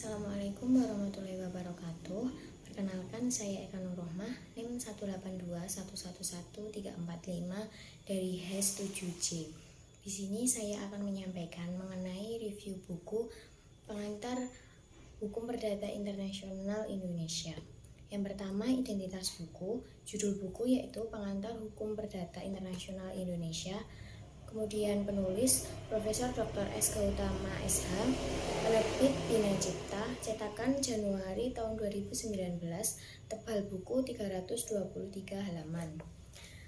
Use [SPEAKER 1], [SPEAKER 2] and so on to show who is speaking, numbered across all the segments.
[SPEAKER 1] Assalamualaikum warahmatullahi wabarakatuh. Perkenalkan, saya Eka Nurrohmah, NIM 182111345 dari HES 7C. Di sini saya akan menyampaikan mengenai review buku Pengantar Hukum Perdata Internasional Indonesia. Yang pertama, identitas buku. Judul buku yaitu Pengantar Hukum Perdata Internasional Indonesia. Kemudian penulis Profesor Dr. S. Gautama SH, penerbit Bina Cipta, cetakan Januari tahun 2019, tebal buku 323 halaman.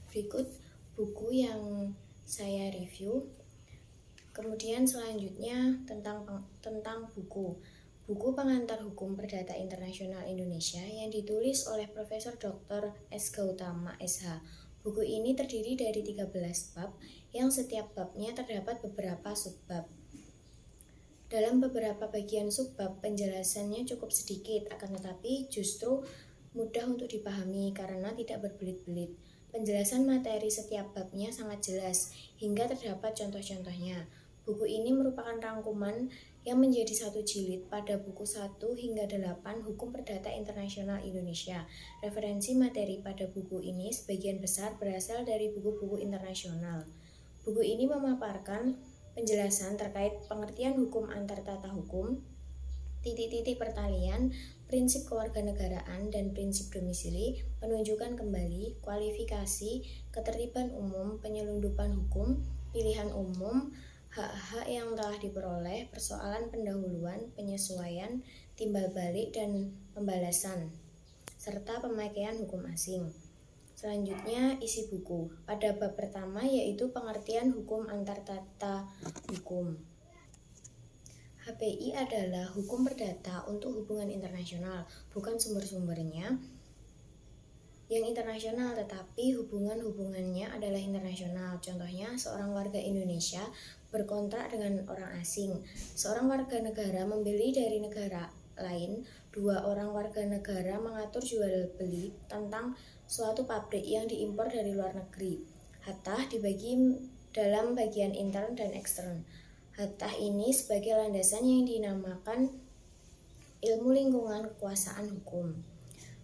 [SPEAKER 1] Berikut buku yang saya review. Kemudian selanjutnya tentang buku Pengantar Hukum Perdata Internasional Indonesia yang ditulis oleh Profesor Dr. S. Gautama SH. Buku ini terdiri dari 13 bab yang setiap babnya terdapat beberapa subbab. Dalam beberapa bagian subbab penjelasannya cukup sedikit, akan tetapi justru mudah untuk dipahami karena tidak berbelit-belit. Penjelasan materi setiap babnya sangat jelas hingga terdapat contoh-contohnya. Buku ini merupakan rangkuman yang menjadi satu jilid pada buku 1 hingga 8 Hukum Perdata Internasional Indonesia. Referensi materi pada buku ini sebagian besar berasal dari buku-buku internasional. Buku ini memaparkan penjelasan terkait pengertian hukum antar tata hukum, titik-titik pertalian, prinsip kewarganegaraan dan prinsip domisili, penunjukan kembali, kualifikasi, ketertiban umum, penyelundupan hukum, pilihan umum, hak-hak yang telah diperoleh, persoalan pendahuluan, penyesuaian, timbal balik, dan pembalasan, serta pemakaian hukum asing. Selanjutnya, isi buku. Pada bab pertama yaitu pengertian hukum antar tata hukum. HPI adalah hukum perdata untuk hubungan internasional, bukan sumber-sumbernya yang internasional, tetapi hubungannya adalah internasional. Contohnya, seorang warga Indonesia berkontrak dengan orang asing. Seorang warga negara membeli dari negara lain. Dua orang warga negara mengatur jual beli tentang suatu pabrik yang diimpor dari luar negeri. Hattah dibagi dalam bagian intern dan ekstern. Hattah ini sebagai landasan yang dinamakan ilmu lingkungan kekuasaan hukum.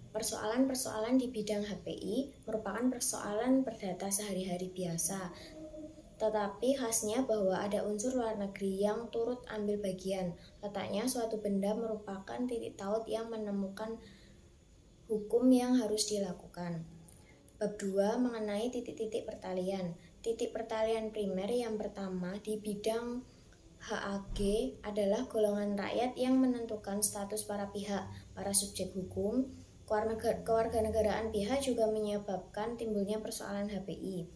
[SPEAKER 1] Persoalan-persoalan di bidang HPI merupakan persoalan perdata sehari-hari biasa, tetapi khasnya bahwa ada unsur luar negeri yang turut ambil bagian. Letaknya suatu benda merupakan titik taut yang menemukan hukum yang harus dilakukan. Bab 2 mengenai titik-titik pertalian. Titik pertalian primer yang pertama di bidang HAG adalah golongan rakyat yang menentukan status para pihak, para subjek hukum. Kewarganegaraan pihak juga menyebabkan timbulnya persoalan HPI.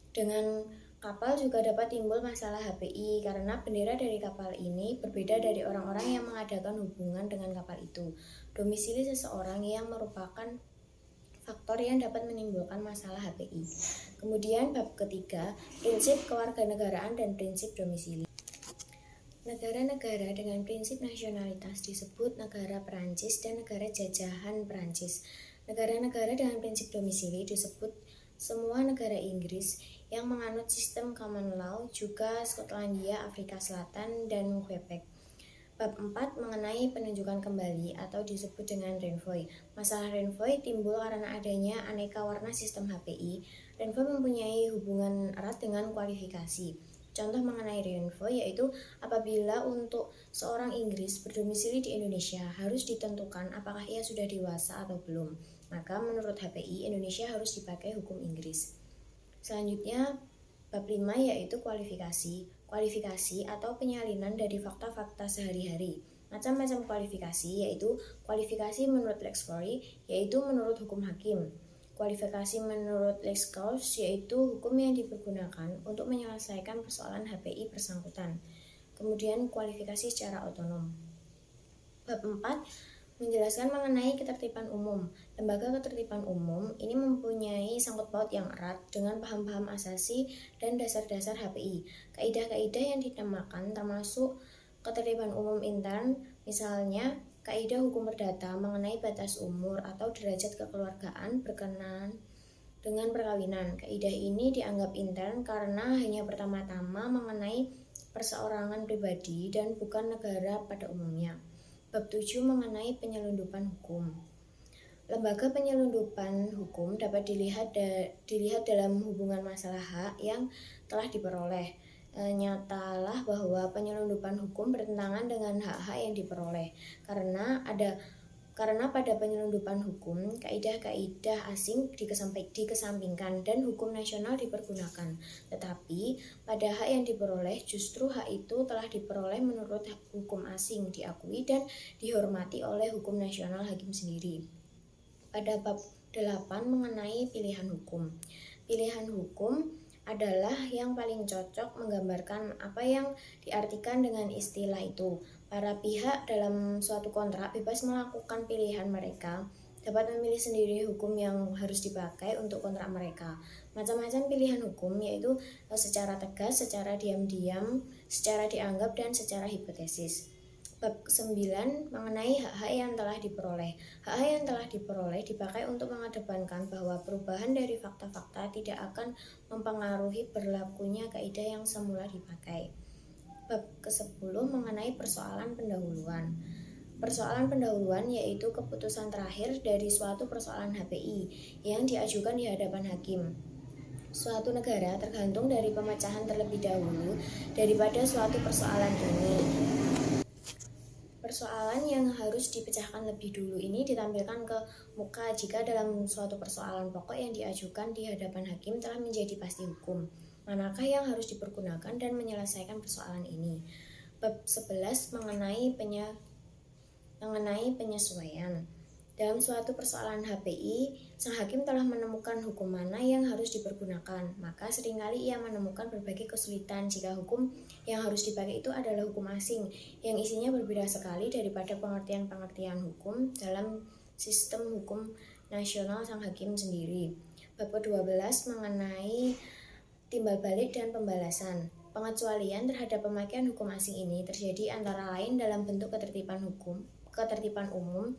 [SPEAKER 1] Dengan kapal juga dapat timbul masalah HPI karena bendera dari kapal ini berbeda dari orang-orang yang mengadakan hubungan dengan kapal itu. Domisili seseorang yang merupakan faktor yang dapat menimbulkan masalah HPI. Kemudian bab ketiga, prinsip kewarganegaraan dan prinsip domisili. Negara-negara dengan prinsip nasionalitas disebut negara Perancis dan negara jajahan Perancis. Negara-negara dengan prinsip domisili disebut semua negara Inggris yang menganut sistem common law, juga Skotlandia, Afrika Selatan, dan Quebec. Bab 4 mengenai penunjukan kembali atau disebut dengan renvoi. Masalah renvoi timbul karena adanya aneka warna sistem HPI. Renvoi mempunyai hubungan erat dengan kualifikasi. Contoh mengenai renvoi yaitu apabila untuk seorang Inggris berdomisili di Indonesia harus ditentukan apakah ia sudah dewasa atau belum. Maka menurut HPI Indonesia harus dipakai hukum Inggris. Selanjutnya bab 5 yaitu kualifikasi. Kualifikasi atau penyalinan dari fakta-fakta sehari-hari. Macam-macam kualifikasi yaitu kualifikasi menurut lex Fori yaitu menurut hukum hakim. Kualifikasi menurut lex causa yaitu hukum yang dipergunakan untuk menyelesaikan persoalan HPI bersangkutan. Kemudian kualifikasi secara otonom. Bab 4 menjelaskan mengenai ketertiban umum. Lembaga ketertiban umum ini mempunyai sangkut paut yang erat dengan paham-paham asasi dan dasar-dasar HPI. Kaidah-kaidah yang dinamakan termasuk ketertiban umum intern, misalnya kaidah hukum perdata mengenai batas umur atau derajat kekeluargaan berkenaan dengan perkawinan. Kaidah ini dianggap intern karena hanya pertama-tama mengenai perseorangan pribadi dan bukan negara pada umumnya. Bab 7 mengenai penyelundupan hukum. Lembaga penyelundupan hukum dapat dilihat dalam hubungan masalah hak yang telah diperoleh. Nyatalah bahwa penyelundupan hukum bertentangan dengan hak-hak yang diperoleh karena pada penyelundupan hukum, kaidah-kaidah asing dikesampingkan dan hukum nasional dipergunakan. Tetapi pada hak yang diperoleh, justru hak itu telah diperoleh menurut hukum asing, diakui dan dihormati oleh hukum nasional hakim sendiri. Pada bab 8 mengenai pilihan hukum. Pilihan hukum adalah yang paling cocok menggambarkan apa yang diartikan dengan istilah itu. Para pihak dalam suatu kontrak bebas melakukan pilihan mereka, dapat memilih sendiri hukum yang harus dipakai untuk kontrak mereka. Macam-macam pilihan hukum yaitu secara tegas, secara diam-diam, secara dianggap, dan secara hipotesis. Bab 9 mengenai hak-hak yang telah diperoleh. Hak-hak yang telah diperoleh dipakai untuk mengedepankan bahwa perubahan dari fakta-fakta tidak akan mempengaruhi berlakunya kaidah yang semula dipakai. Bab ke-10 mengenai persoalan pendahuluan. Persoalan pendahuluan yaitu keputusan terakhir dari suatu persoalan HPI yang diajukan di hadapan hakim. Suatu negara tergantung dari pemecahan terlebih dahulu daripada suatu persoalan ini. Persoalan yang harus dipecahkan lebih dulu ini ditampilkan ke muka jika dalam suatu persoalan pokok yang diajukan di hadapan hakim telah menjadi pasti hukum. Manakah yang harus dipergunakan dan menyelesaikan persoalan ini? Bab 11 mengenai penyesuaian. Dalam suatu persoalan HPI, sang hakim telah menemukan hukum mana yang harus dipergunakan. Maka seringkali ia menemukan berbagai kesulitan jika hukum yang harus dipakai itu adalah hukum asing, yang isinya berbeda sekali daripada pengertian-pengertian hukum dalam sistem hukum nasional sang hakim sendiri. Bab ke-12 mengenai timbal balik dan pembalasan. Pengecualian terhadap pemakaian hukum asing ini terjadi antara lain dalam bentuk ketertiban umum,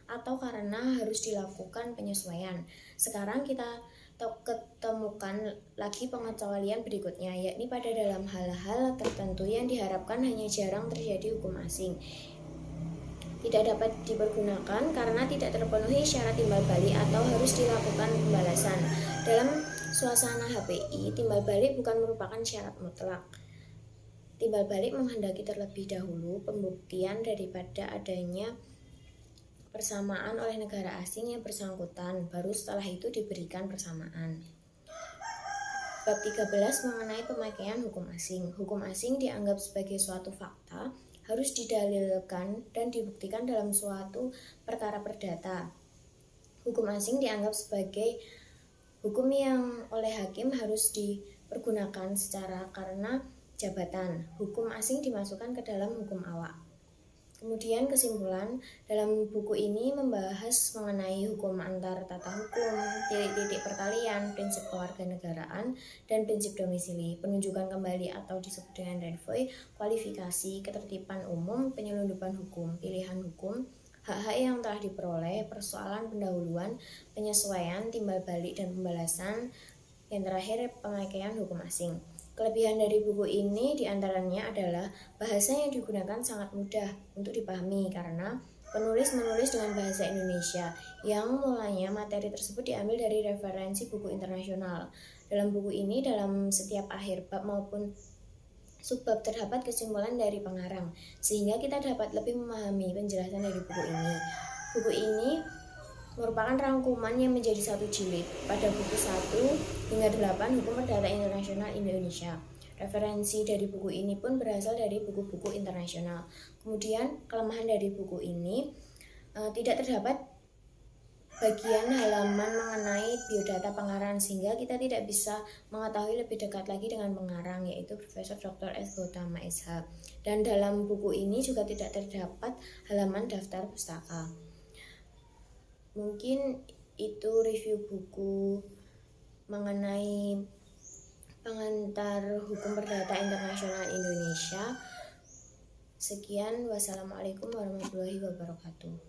[SPEAKER 1] atau karena harus dilakukan penyesuaian. Sekarang kita ketemukan lagi pengecualian berikutnya, yakni pada dalam hal-hal tertentu yang diharapkan hanya jarang terjadi hukum asing tidak dapat dipergunakan karena tidak terpenuhi syarat timbal balik atau harus dilakukan pembalasan. Dalam suasana HPI, timbal balik bukan merupakan syarat mutlak. Timbal balik menghendaki terlebih dahulu pembuktian daripada adanya persamaan oleh negara asing yang bersangkutan, baru setelah itu diberikan persamaan. Bab 13 mengenai pemakaian hukum asing. Hukum asing dianggap sebagai suatu fakta, harus didalilkan dan dibuktikan dalam suatu perkara perdata. Hukum asing dianggap sebagai hukum yang oleh hakim harus dipergunakan secara karena jabatan. Hukum asing dimasukkan ke dalam hukum awak. Kemudian kesimpulan, dalam buku ini membahas mengenai hukum antar tata hukum, titik-titik perkalian, prinsip kewarganegaraan, dan prinsip domisili, penunjukan kembali atau disebut dengan renvoi, kualifikasi, ketertiban umum, penyelundupan hukum, pilihan hukum, hak-hak yang telah diperoleh, persoalan pendahuluan, penyesuaian, timbal balik, dan pembalasan, yang terakhir pemakaian hukum asing. Kelebihan dari buku ini diantaranya adalah bahasa yang digunakan sangat mudah untuk dipahami karena penulis menulis dengan bahasa Indonesia yang mulanya materi tersebut diambil dari referensi buku internasional. Dalam buku ini, dalam setiap akhir bab maupun subbab terdapat kesimpulan dari pengarang, sehingga kita dapat lebih memahami penjelasan dari buku ini. Buku ini merupakan rangkuman yang menjadi satu jilid pada buku 1 hingga 8 Hukum Perdata Internasional Indonesia. Referensi dari buku ini pun berasal dari buku-buku internasional. Kemudian kelemahan dari buku ini tidak terdapat bagian halaman mengenai biodata pengarang, sehingga kita tidak bisa mengetahui lebih dekat lagi dengan pengarang, yaitu Profesor Dr. S. Gautama SH. Dan dalam buku ini juga tidak terdapat halaman daftar pustaka. Mungkin itu review buku mengenai pengantar hukum perdata internasional Indonesia. Sekian, wassalamualaikum warahmatullahi wabarakatuh.